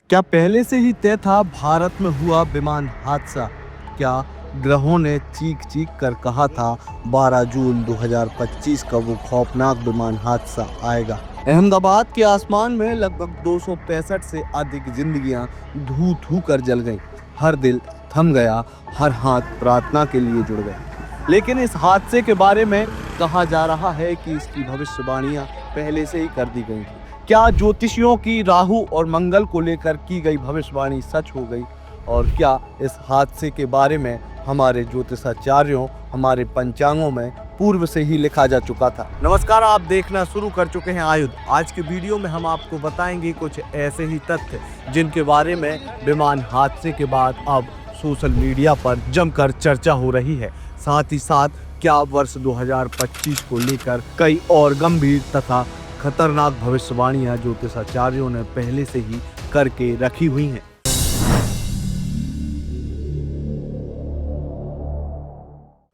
क्या पहले से ही तय था भारत में हुआ विमान हादसा? क्या ग्रहों ने चीख चीख कर कहा था 12 जून 2025 का वो खौफनाक विमान हादसा आएगा? अहमदाबाद के आसमान में लगभग 265 से अधिक जिंदगियां धू धू कर जल गईं। हर दिल थम गया, हर हाथ प्रार्थना के लिए जुड़ गए। लेकिन इस हादसे के बारे में कहा जा रहा है कि इसकी भविष्यवाणियां पहले से ही कर दी गई थी। क्या ज्योतिषियों की राहु और मंगल को लेकर की गई भविष्यवाणी सच हो गई? और क्या इस हादसे के बारे में हमारे ज्योतिषाचार्यों, हमारे पंचांगों में पूर्व से ही लिखा जा चुका था? नमस्कार, आप देखना शुरू कर चुके हैं आयुध। आज के वीडियो में हम आपको बताएंगे कुछ ऐसे ही तथ्य जिनके बारे में विमान हादसे के बाद अब सोशल मीडिया पर जमकर चर्चा हो रही है। साथ ही साथ क्या वर्ष 2025 को लेकर कई और गंभीर तथा खतरनाक भविष्यवाणियां ज्योतिषाचार्यों ने पहले से ही करके रखी हुई हैं।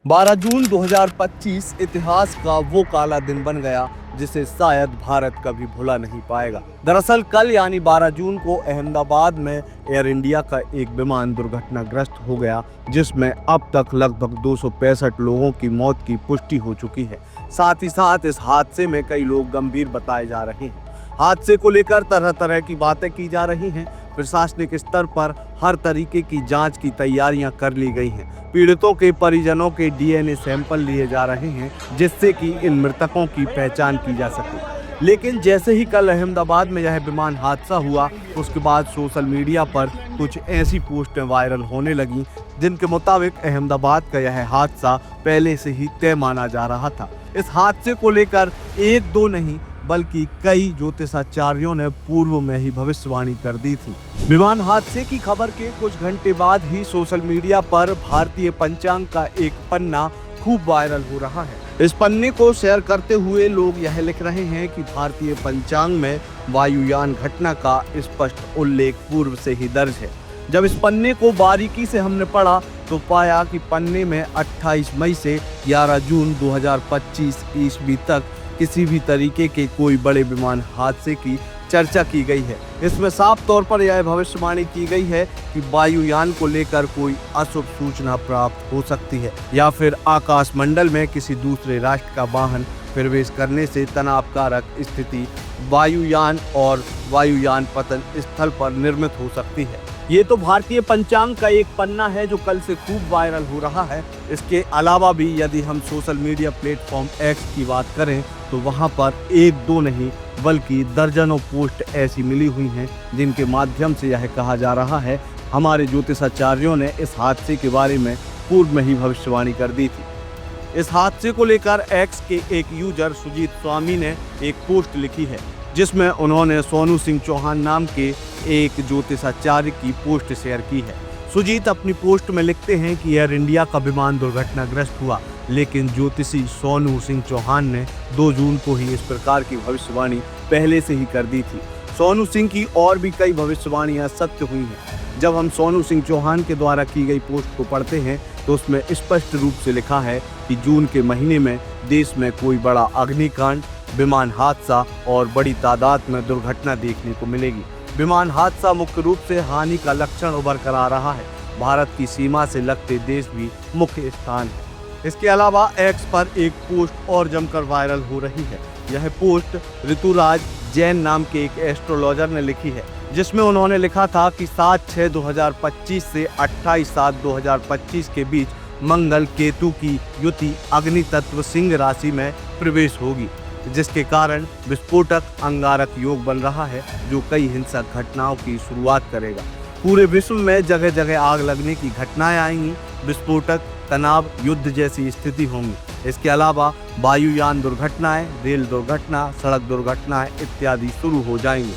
12 जून 2025 इतिहास का वो काला दिन बन गया जिसे शायद भारत कभी भुला नहीं पाएगा। दरअसल कल यानी 12 जून को अहमदाबाद में एयर इंडिया का एक विमान दुर्घटनाग्रस्त हो गया, जिसमें अब तक लगभग 265 लोगों की मौत की पुष्टि हो चुकी है। साथ ही साथ इस हादसे में कई लोग गंभीर बताए जा रहे हैं। हादसे को लेकर तरह तरह की बातें की जा रही हैं। प्रशासनिक स्तर पर हर तरीके की जांच की तैयारियां कर ली गई हैं। पीड़ितों के परिजनों के डीएनए सैंपल लिए जा रहे हैं, जिससे कि इन मृतकों की पहचान की जा सके। लेकिन जैसे ही कल अहमदाबाद में यह विमान हादसा हुआ, उसके बाद सोशल मीडिया पर कुछ ऐसी पोस्टें वायरल होने लगीं जिनके मुताबिक अहमदाबाद का यह हादसा पहले से ही तय माना जा रहा था। इस हादसे को लेकर एक दो नहीं बल्कि कई ज्योतिषाचार्यों ने पूर्व में ही भविष्यवाणी कर दी थी। विमान हादसे की खबर के कुछ घंटे बाद ही सोशल मीडिया पर भारतीय पंचांग का एक पन्ना खूब वायरल हो रहा है। इस पन्ने को शेयर करते हुए लोग यह लिख रहे हैं कि भारतीय पंचांग में वायुयान घटना का स्पष्ट उल्लेख पूर्व से ही दर्ज है। जब इस पन्ने को बारीकी से हमने पढ़ा तो पाया कि पन्ने में 28 मई से 11 जून 2025 ईस्वी तक किसी भी तरीके के कोई बड़े विमान हादसे की चर्चा की गई है। इसमें साफ तौर पर यह भविष्यवाणी की गई है कि वायुयान को लेकर कोई अशुभ सूचना प्राप्त हो सकती है या फिर आकाश मंडल में किसी दूसरे राष्ट्र का वाहन प्रवेश करने से तनावकारक स्थिति वायुयान और वायुयान पतन स्थल पर निर्मित हो सकती है। ये तो भारतीय पंचांग का एक पन्ना है जो कल से खूब वायरल हो रहा है। इसके अलावा भी यदि हम सोशल मीडिया प्लेटफॉर्म एक्स की बात करें तो वहां पर एक दो नहीं बल्कि दर्जनों पोस्ट ऐसी मिली हुई हैं जिनके माध्यम से यह कहा जा रहा है हमारे ज्योतिषाचार्यों ने इस हादसे के बारे में पूर्व में ही भविष्यवाणी कर दी थी। इस हादसे को लेकर एक्स के एक यूजर सुजीत स्वामी ने एक पोस्ट लिखी है, जिसमें उन्होंने सोनू सिंह चौहान नाम के एक ज्योतिषाचार्य की पोस्ट शेयर की है। सुजीत अपनी पोस्ट में लिखते हैं कि एयर इंडिया का विमान दुर्घटनाग्रस्त हुआ, लेकिन ज्योतिषी सोनू सिंह चौहान ने 2 जून को ही इस प्रकार की भविष्यवाणी पहले से ही कर दी थी। सोनू सिंह की और भी कई भविष्यवाणियां सत्य हुई हैं। जब हम सोनू सिंह चौहान के द्वारा की गई पोस्ट को पढ़ते हैं तो उसमें स्पष्ट रूप से लिखा है कि जून के महीने में देश में कोई बड़ा अग्निकांड, विमान हादसा और बड़ी तादाद में दुर्घटना देखने को मिलेगी। विमान हादसा मुख्य रूप से हानि का लक्षण उभर कर आ रहा है। भारत की सीमा से लगते देश भी मुख्य स्थान है। इसके अलावा एक्स पर एक पोस्ट और जमकर वायरल हो रही है। यह पोस्ट ऋतुराज जैन नाम के एक एस्ट्रोलॉजर ने लिखी है, जिसमें उन्होंने लिखा था कि 7/6/2025 से 28/7/2025 के बीच मंगल केतु की युति अग्नि तत्व सिंह राशि में प्रवेश होगी, जिसके कारण विस्फोटक अंगारक योग बन रहा है जो कई हिंसक घटनाओं की शुरुआत करेगा। पूरे विश्व में जगह जगह आग लगने की घटनाएं आएंगी, विस्फोटक, तनाव, युद्ध जैसी स्थिति होंगी। इसके अलावा वायुयान दुर्घटनाएं, रेल दुर्घटना, सड़क दुर्घटनाएं इत्यादि शुरू हो जाएंगी।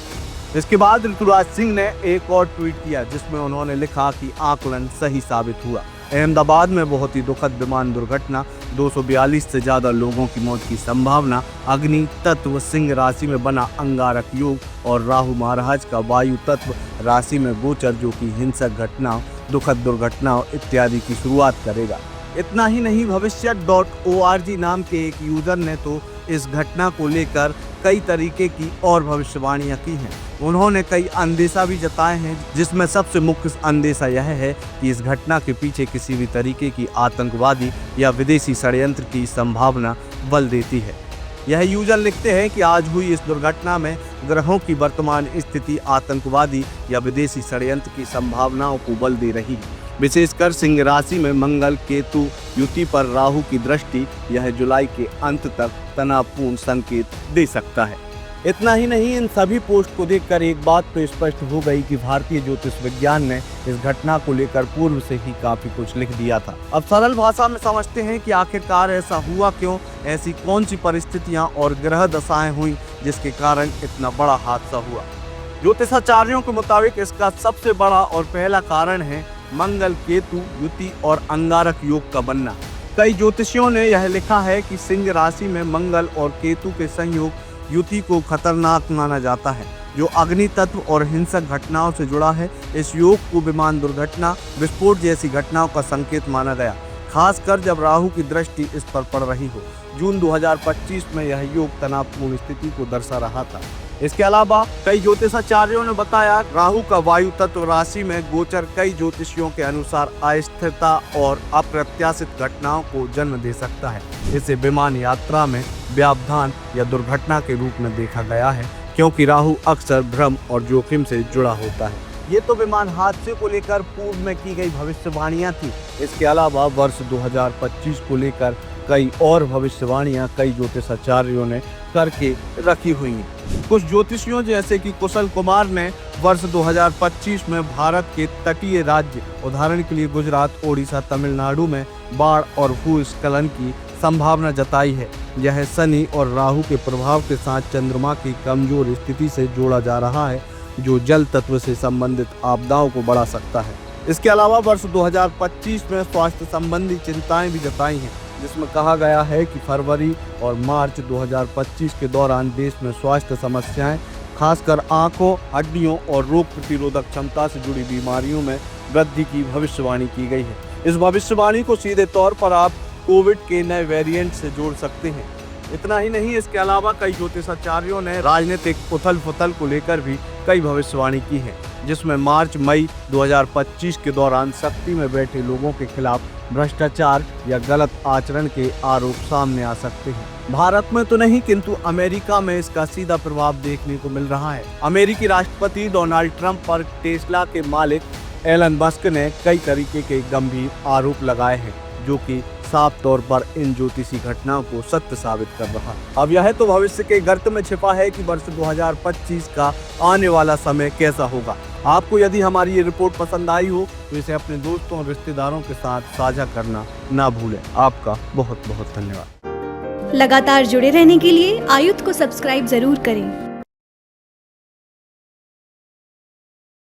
इसके बाद ऋतुराज सिंह ने एक और ट्वीट किया, जिसमें उन्होंने लिखा कि आकलन सही साबित हुआ। अहमदाबाद में बहुत ही दुखद विमान दुर्घटना, 242 से ज्यादा लोगों की मौत की संभावना, अग्नि तत्व सिंह राशि में बना अंगारक योग और राहु महाराज का वायु तत्व राशि में गोचर, जो कि हिंसक घटनाओं, दुखद दुर्घटनाओं इत्यादि की शुरुआत करेगा। इतना ही नहीं, भविष्य.org नाम के एक यूजर ने तो इस घटना को लेकर कई तरीके की और भविष्यवाणियां की हैं। उन्होंने कई अंदेशा भी जताए हैं, जिसमें सबसे मुख्य अंदेशा यह है कि इस घटना के पीछे किसी भी तरीके की आतंकवादी या विदेशी षड्यंत्र की संभावना बल देती है। यह यूजर लिखते हैं कि आज हुई इस दुर्घटना में ग्रहों की वर्तमान स्थिति आतंकवादी या विदेशी षड्यंत्र की संभावनाओं को बल दे रही है। विशेषकर सिंह राशि में मंगल केतु युति पर राहु की दृष्टि यह जुलाई के अंत तक तनावपूर्ण संकेत दे सकता है। इतना ही नहीं, इन सभी पोस्ट को देखकर एक बात तो स्पष्ट हो गई कि भारतीय ज्योतिष विज्ञान ने इस घटना को लेकर पूर्व से ही काफी कुछ लिख दिया था। अब सरल भाषा में समझते हैं कि आखिरकार ऐसा हुआ क्यों, ऐसी कौन सी परिस्थितियां और ग्रह दशाएं हुई जिसके कारण इतना बड़ा हादसा हुआ। ज्योतिषाचार्यों के मुताबिक इसका सबसे बड़ा और पहला कारण है मंगल केतु युति और अंगारक योग का बनना। कई ज्योतिषियों ने यह लिखा है कि सिंह राशि में मंगल और केतु के संयोग युति को खतरनाक माना जाता है, जो अग्नि तत्व और हिंसक घटनाओं से जुड़ा है। इस योग को विमान दुर्घटना, विस्फोट जैसी घटनाओं का संकेत माना गया, खासकर जब राहु की दृष्टि इस पर पड़ रही हो। जून 2025 में यह योग तनावपूर्ण स्थिति को दर्शा रहा था। इसके अलावा कई ज्योतिषाचार्यों ने बताया, राहु का वायु तत्व राशि में गोचर कई ज्योतिषियों के अनुसार अस्थिरता और अप्रत्याशित घटनाओं को जन्म दे सकता है। इसे विमान यात्रा में व्यवधान या दुर्घटना के रूप में देखा गया है, क्योंकि राहु अक्सर भ्रम और जोखिम से जुड़ा होता है। ये तो विमान हादसे को लेकर पूर्व में की गई भविष्यवाणियां थी। इसके अलावा वर्ष 2025 को लेकर कई और भविष्यवाणियां कई ज्योतिषाचार्यों ने करके रखी हुई हैं। कुछ ज्योतिषियों जैसे कि कुशल कुमार ने वर्ष 2025 में भारत के तटीय राज्य, उदाहरण के लिए गुजरात, ओडिशा, तमिलनाडु में बाढ़ और भूस्खलन की संभावना जताई है। यह शनि और राहु के प्रभाव के साथ चंद्रमा की कमजोर स्थिति से जोड़ा जा रहा है, जो जल तत्व से संबंधित आपदाओं को बढ़ा सकता है। इसके अलावा वर्ष 2025 में स्वास्थ्य संबंधी चिंताएं भी जताई हैं, जिसमें कहा गया है कि फरवरी और मार्च 2025 के दौरान देश में स्वास्थ्य समस्याएं, खासकर आंखों, हड्डियों और रोग प्रतिरोधक क्षमता से जुड़ी बीमारियों में वृद्धि की भविष्यवाणी की गई है। इस भविष्यवाणी को सीधे तौर पर आप कोविड के नए वेरिएंट से जोड़ सकते हैं। इतना ही नहीं, इसके अलावा कई ज्योतिषाचार्यों ने राजनीतिक उथल पुथल को लेकर भी कई भविष्यवाणी की है, जिसमें मार्च मई 2025 के दौरान शक्ति में बैठे लोगों के खिलाफ भ्रष्टाचार या गलत आचरण के आरोप सामने आ सकते हैं। भारत में तो नहीं, किंतु अमेरिका में इसका सीधा प्रभाव देखने को मिल रहा है। अमेरिकी राष्ट्रपति डोनाल्ड ट्रंप पर टेस्ला के मालिक एलन मस्क ने कई तरीके के गंभीर आरोप लगाए हैं, जो कि साफ तौर पर इन ज्योतिषी घटनाओं को सत्य साबित कर रहा है। अब यह तो भविष्य के गर्त में छिपा है कि वर्ष 2025 का आने वाला समय कैसा होगा। आपको यदि हमारी ये रिपोर्ट पसंद आई हो तो इसे अपने दोस्तों और रिश्तेदारों के साथ साझा करना ना भूलें। आपका बहुत बहुत धन्यवाद। लगातार जुड़े रहने के लिए आयुध को सब्सक्राइब जरूर करें।